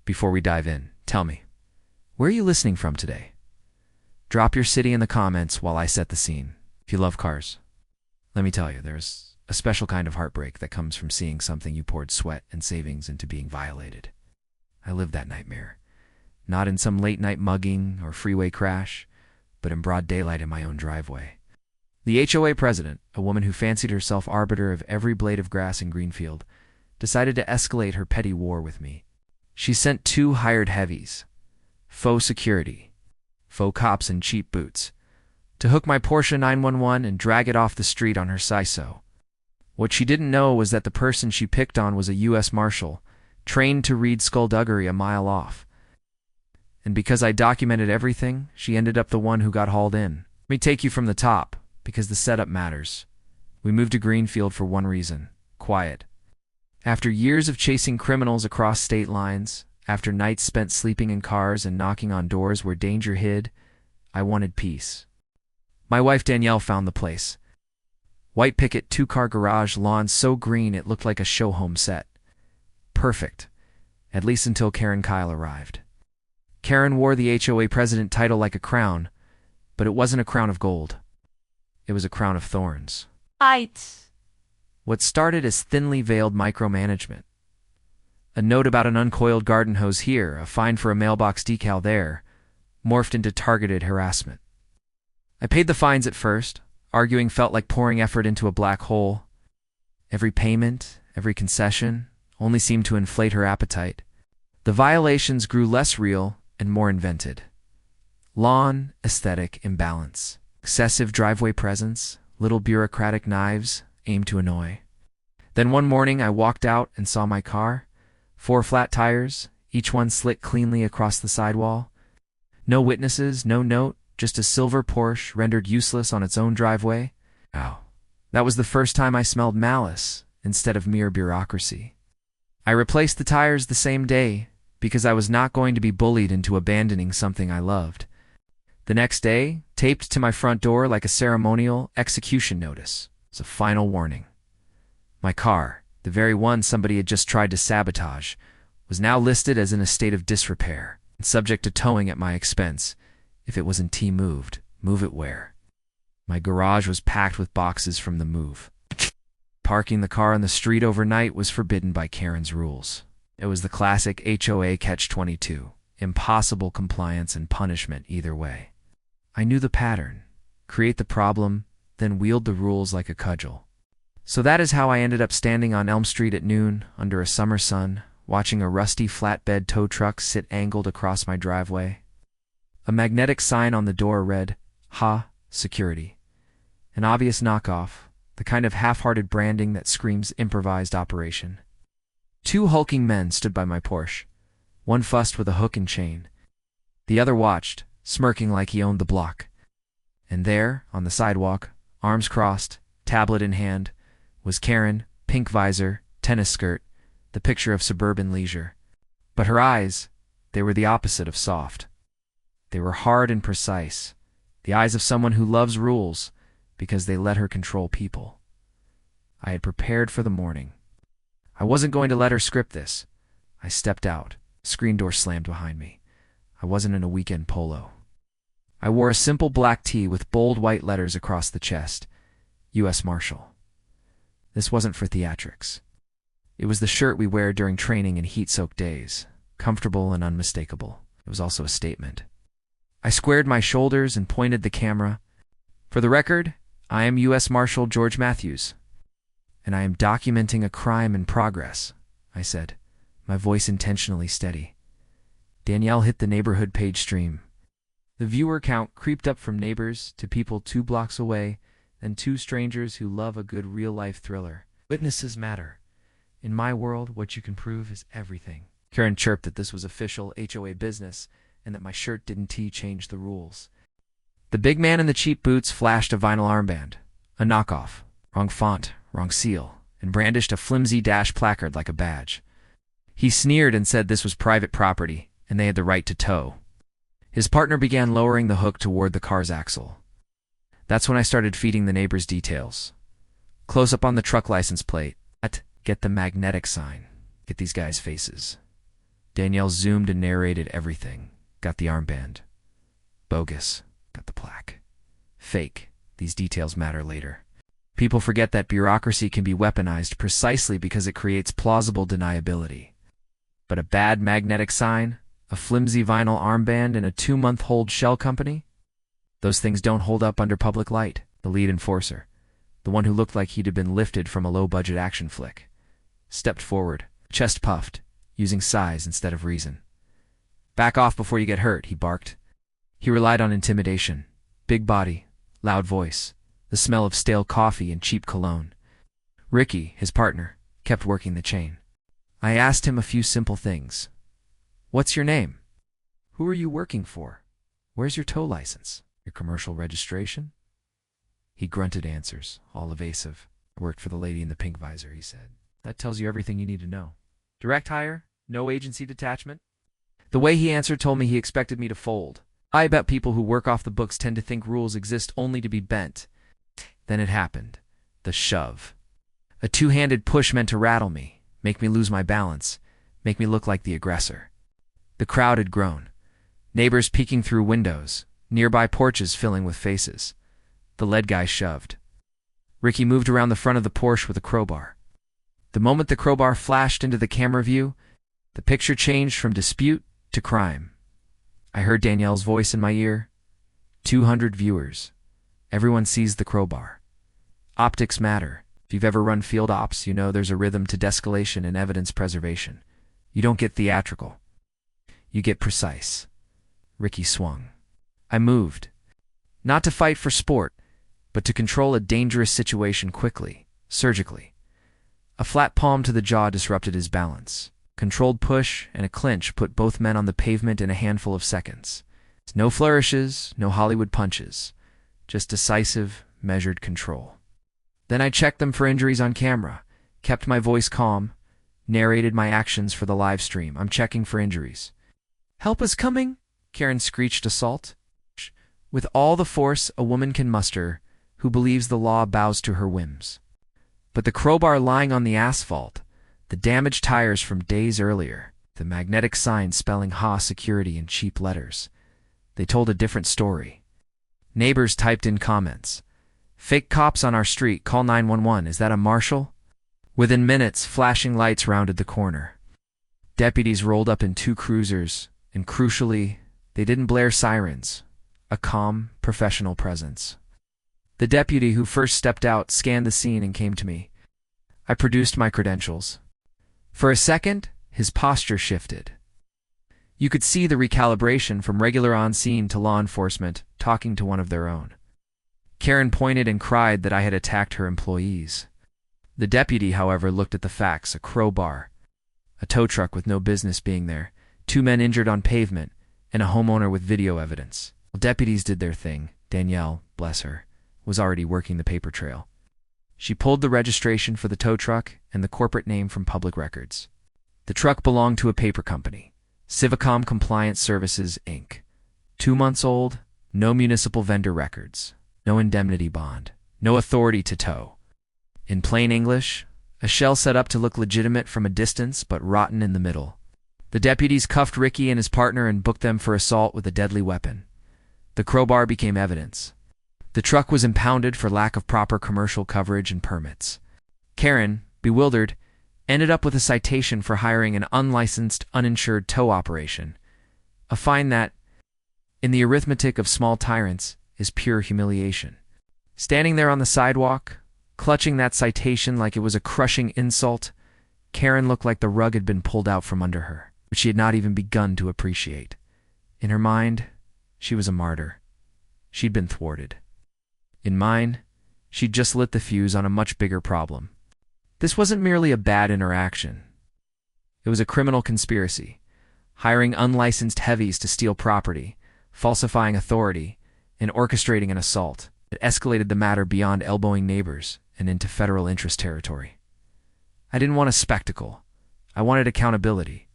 Before we dive in, tell me, where are you listening from today? Drop your city in the comments while I set the scene. If you love cars, let me tell you, there's a special kind of heartbreak that comes from seeing something you poured sweat and savings into being violated. I lived that nightmare, not in some late-night mugging or freeway crash, but in broad daylight in my own driveway. The HOA president, a woman who fancied herself arbiter of every blade of grass in Greenfield, decided to escalate her petty war with me. She sent 2 hired heavies, faux security, faux cops in cheap boots, to hook my Porsche 911 and drag it off the street on her CISO. What she didn't know was that the person she picked on was a U.S. Marshal, trained to read skullduggery a mile off. And because I documented everything, she ended up the one who got hauled in. Let me take you from the top, because the setup matters. We moved to Greenfield for one reason: quiet. After years of chasing criminals across state lines, after nights spent sleeping in cars and knocking on doors where danger hid, I wanted peace. My wife Danielle found the place. White picket 2-car garage, lawn so green it looked like a show home set. Perfect, at least until Karen Kyle arrived. Karen wore the HOA President title like a crown, but it wasn't a crown of gold. It was a crown of thorns. What started as thinly veiled micromanagement. A note about an uncoiled garden hose here, a fine for a mailbox decal there, morphed into targeted harassment. I paid the fines at first. Arguing felt like pouring effort into a black hole. Every payment, every concession, only seemed to inflate her appetite. The violations grew less real and more invented. Lawn, aesthetic, imbalance. Excessive driveway presence, little bureaucratic knives aimed to annoy. Then one morning I walked out and saw my car. 4 flat tires, each one slick cleanly across the sidewall. No witnesses, no note, just a silver Porsche rendered useless on its own driveway. Ow. That was the first time I smelled malice instead of mere bureaucracy. I replaced the tires the same day because I was not going to be bullied into abandoning something I loved. The next day, taped to my front door like a ceremonial execution notice, was a final warning. My car, the very one somebody had just tried to sabotage, was now listed as in a state of disrepair and subject to towing at my expense. If it wasn't moved, move it where? My garage was packed with boxes from the move. Parking the car on the street overnight was forbidden by Karen's rules. It was the classic HOA catch-22, impossible compliance and punishment either way. I knew the pattern: create the problem, then wield the rules like a cudgel. So that is how I ended up standing on Elm Street at noon, under a summer sun, watching a rusty flatbed tow truck sit angled across my driveway. A magnetic sign on the door read, HOA Security. An obvious knockoff, the kind of half-hearted branding that screams improvised operation. 2 hulking men stood by my Porsche. One fussed with a hook and chain. The other watched, smirking like he owned the block. And there, on the sidewalk, arms crossed, tablet in hand, was Karen, pink visor, tennis skirt, the picture of suburban leisure. But her eyes, they were the opposite of soft. They were hard and precise, the eyes of someone who loves rules because they let her control people. I had prepared for the morning. I wasn't going to let her script this. I stepped out. Screen door slammed behind me. I wasn't in a weekend polo. I wore a simple black tee with bold white letters across the chest. U.S. Marshal. This wasn't for theatrics. It was the shirt we wear during training and heat-soaked days, comfortable and unmistakable. It was also a statement. I squared my shoulders and pointed the camera. For the record, I am U.S. Marshal George Matthews, and I am documenting a crime in progress, I said, my voice intentionally steady. Danielle hit the neighborhood page stream. The viewer count creeped up from neighbors to people 2 blocks away, and 2 strangers who love a good real-life thriller. Witnesses matter. In my world, what you can prove is everything. Karen chirped that this was official HOA business and that my shirt didn't change the rules. The big man in the cheap boots flashed a vinyl armband, a knockoff, wrong font, wrong seal, and brandished a flimsy dash placard like a badge. He sneered and said this was private property, and they had the right to tow. His partner began lowering the hook toward the car's axle. That's when I started feeding the neighbors details. Close up on the truck license plate. Get the magnetic sign. Get these guys' faces. Danielle zoomed and narrated everything. Got the armband. Bogus. Got the plaque. Fake. These details matter later. People forget that bureaucracy can be weaponized precisely because it creates plausible deniability. But a bad magnetic sign, a flimsy vinyl armband, and a 2-month-old shell company? Those things don't hold up under public light. The lead enforcer, the one who looked like he'd been lifted from a low-budget action flick, stepped forward, chest puffed, using size instead of reason. "Back off before you get hurt," he barked. He relied on intimidation. Big body, loud voice, the smell of stale coffee and cheap cologne. Ricky, his partner, kept working the chain. I asked him a few simple things. "What's your name? Who are you working for? Where's your tow license? Your commercial registration?" He grunted answers, all evasive. "I worked for the lady in the pink visor," he said. "That tells you everything you need to know. Direct hire? No agency detachment?" The way he answered told me he expected me to fold. I bet people who work off the books tend to think rules exist only to be bent. Then it happened. The shove. A two-handed push meant to rattle me, make me lose my balance, make me look like the aggressor. The crowd had grown. Neighbors peeking through windows, nearby porches filling with faces. The lead guy shoved. Ricky moved around the front of the Porsche with a crowbar. The moment the crowbar flashed into the camera view, the picture changed from dispute to crime. I heard Danielle's voice in my ear. 200 viewers. Everyone sees the crowbar. Optics matter. If you've ever run field ops, you know there's a rhythm to de-escalation and evidence preservation. You don't get theatrical. You get precise. Ricky swung. I moved. Not to fight for sport, but to control a dangerous situation quickly, surgically. A flat palm to the jaw disrupted his balance. Controlled push and a clinch put both men on the pavement in a handful of seconds. No flourishes, no Hollywood punches. Just decisive, measured control. Then I checked them for injuries on camera, kept my voice calm, narrated my actions for the live stream. "I'm checking for injuries." "Help is coming," Karen screeched assault. With all the force a woman can muster, who believes the law bows to her whims. But the crowbar lying on the asphalt, the damaged tires from days earlier, the magnetic sign spelling HOA Security in cheap letters, they told a different story. Neighbors typed in comments. "Fake cops on our street, call 911, is that a Marshal?" Within minutes, flashing lights rounded the corner. Deputies rolled up in 2 cruisers, and crucially, they didn't blare sirens. A calm, professional presence. The deputy who first stepped out scanned the scene and came to me. I produced my credentials. For a second, his posture shifted. You could see the recalibration from regular on-scene to law enforcement talking to one of their own. Karen pointed and cried that I had attacked her employees. The deputy, however, looked at the facts: a crowbar, a tow truck with no business being there, 2 men injured on pavement, and a homeowner with video evidence. Well, deputies did their thing. Danielle, bless her, was already working the paper trail. She pulled the registration for the tow truck and the corporate name from public records. The truck belonged to a paper company, Civicom Compliance Services, Inc. 2 months old, no municipal vendor records, no indemnity bond, no authority to tow. In plain English, a shell set up to look legitimate from a distance but rotten in the middle. The deputies cuffed Ricky and his partner and booked them for assault with a deadly weapon. The crowbar became evidence. The truck was impounded for lack of proper commercial coverage and permits. Karen, bewildered, ended up with a citation for hiring an unlicensed, uninsured tow operation, a fine that, in the arithmetic of small tyrants, is pure humiliation. Standing there on the sidewalk, clutching that citation like it was a crushing insult, Karen looked like the rug had been pulled out from under her, which she had not even begun to appreciate. In her mind, she was a martyr. She'd been thwarted. In mine, she'd just lit the fuse on a much bigger problem. This wasn't merely a bad interaction. It was a criminal conspiracy, hiring unlicensed heavies to steal property, falsifying authority, and orchestrating an assault that escalated the matter beyond elbowing neighbors and into federal interest territory. I didn't want a spectacle. I wanted accountability.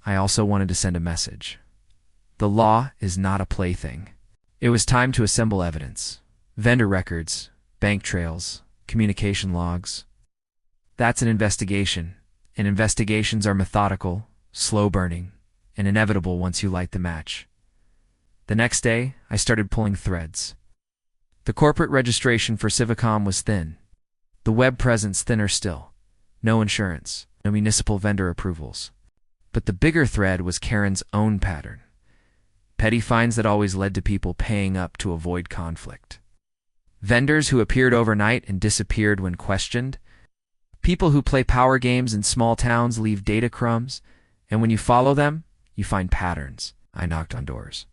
I also wanted to send a message. The law is not a plaything. It was time to assemble evidence. Vendor records, bank trails, communication logs. That's an investigation, and investigations are methodical, slow burning, and inevitable once you light the match. The next day, I started pulling threads. The corporate registration for Civicom was thin. The web presence thinner still. No insurance, no municipal vendor approvals. But the bigger thread was Karen's own pattern. Petty fines that always led to people paying up to avoid conflict. Vendors who appeared overnight and disappeared when questioned. People who play power games in small towns leave data crumbs, and when you follow them, you find patterns. I knocked on doors.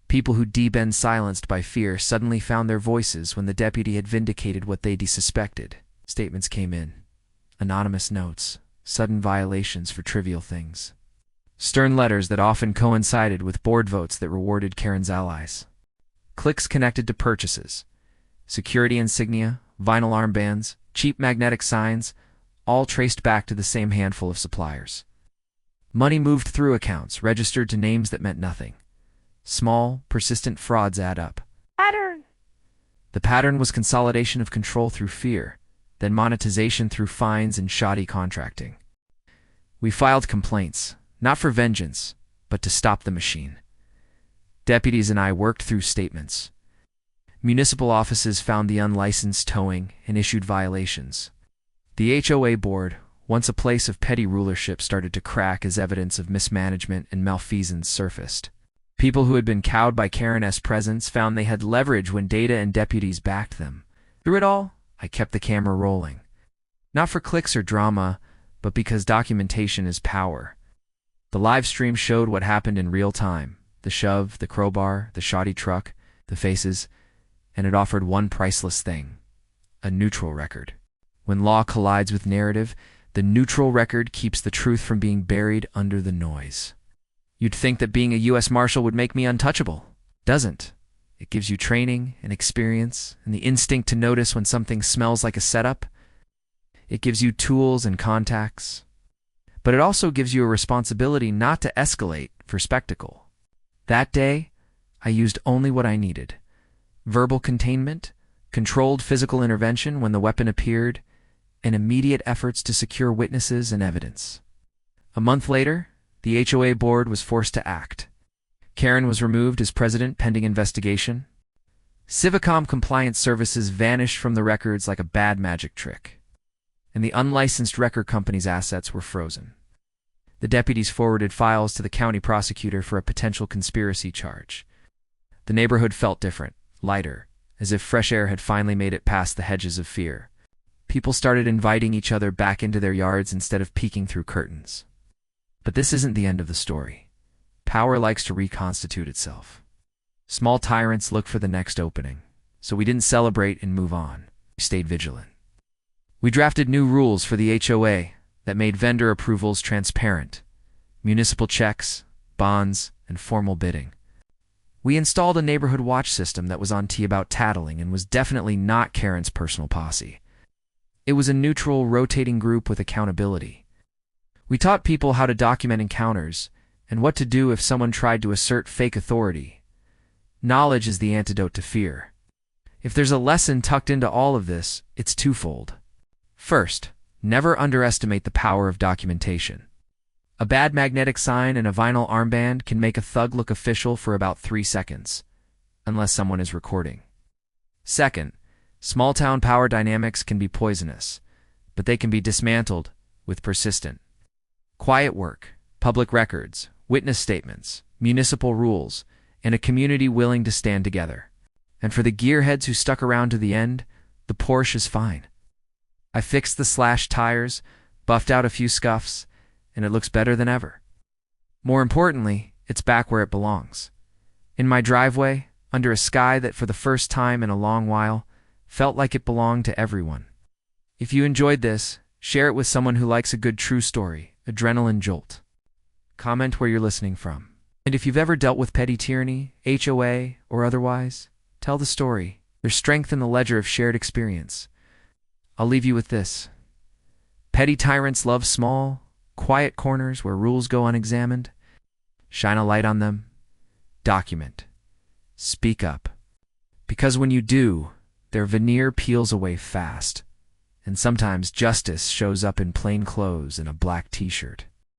People who'd been silenced by fear suddenly found their voices when the deputy had vindicated what they'd suspected. Statements came in. Anonymous notes. Sudden violations for trivial things. Stern letters that often coincided with board votes that rewarded Karen's allies. Clicks connected to purchases. Security insignia, vinyl armbands, cheap magnetic signs, all traced back to the same handful of suppliers. Money moved through accounts, registered to names that meant nothing. Small, persistent frauds add up. Pattern. The pattern was consolidation of control through fear, then monetization through fines and shoddy contracting. We filed complaints, not for vengeance, but to stop the machine. Deputies and I worked through statements. Municipal offices found the unlicensed towing and issued violations. The HOA board, once a place of petty rulership, started to crack as evidence of mismanagement and malfeasance surfaced. People who had been cowed by Karen's presence found they had leverage when data and deputies backed them. Through it all, I kept the camera rolling. Not for clicks or drama, but because documentation is power. The live stream showed what happened in real time. The shove, the crowbar, the shoddy truck, the faces, and it offered one priceless thing. A neutral record. When law collides with narrative, the neutral record keeps the truth from being buried under the noise. You'd think that being a U.S. Marshal would make me untouchable. Doesn't. It gives you training and experience and the instinct to notice when something smells like a setup. It gives you tools and contacts. But it also gives you a responsibility not to escalate for spectacle. That day, I used only what I needed. Verbal containment, controlled physical intervention when the weapon appeared, and immediate efforts to secure witnesses and evidence. A month later, the HOA board was forced to act. Karen was removed as president pending investigation. Civicom compliance services vanished from the records like a bad magic trick, and the unlicensed record company's assets were frozen. The deputies forwarded files to the county prosecutor for a potential conspiracy charge. The neighborhood felt different, lighter, as if fresh air had finally made it past the hedges of fear. People started inviting each other back into their yards instead of peeking through curtains. But this isn't the end of the story. Power likes to reconstitute itself. Small tyrants look for the next opening, so we didn't celebrate and move on. We stayed vigilant. We drafted new rules for the HOA that made vendor approvals transparent, municipal checks, bonds, and formal bidding. We installed a neighborhood watch system that was on T about tattling and was definitely not Karen's personal posse. It was a neutral, rotating group with accountability. We taught people how to document encounters and what to do if someone tried to assert fake authority. Knowledge is the antidote to fear. If there's a lesson tucked into all of this, it's twofold. First, never underestimate the power of documentation. A bad magnetic sign and a vinyl armband can make a thug look official for about 3 seconds, unless someone is recording. Second, small-town power dynamics can be poisonous, but they can be dismantled with persistent, quiet work, public records, witness statements, municipal rules, and a community willing to stand together. And for the gearheads who stuck around to the end, the Porsche is fine. I fixed the slashed tires, buffed out a few scuffs, and it looks better than ever. More importantly, it's back where it belongs. In my driveway, under a sky that for the first time in a long while felt like it belonged to everyone. If you enjoyed this, share it with someone who likes a good true story, adrenaline jolt. Comment where you're listening from. And if you've ever dealt with petty tyranny, HOA, or otherwise, tell the story. There's strength in the ledger of shared experience. I'll leave you with this. Petty tyrants love small, quiet corners where rules go unexamined. Shine a light on them. Document. Speak up. Because when you do, their veneer peels away fast. And sometimes justice shows up in plain clothes and a black t-shirt.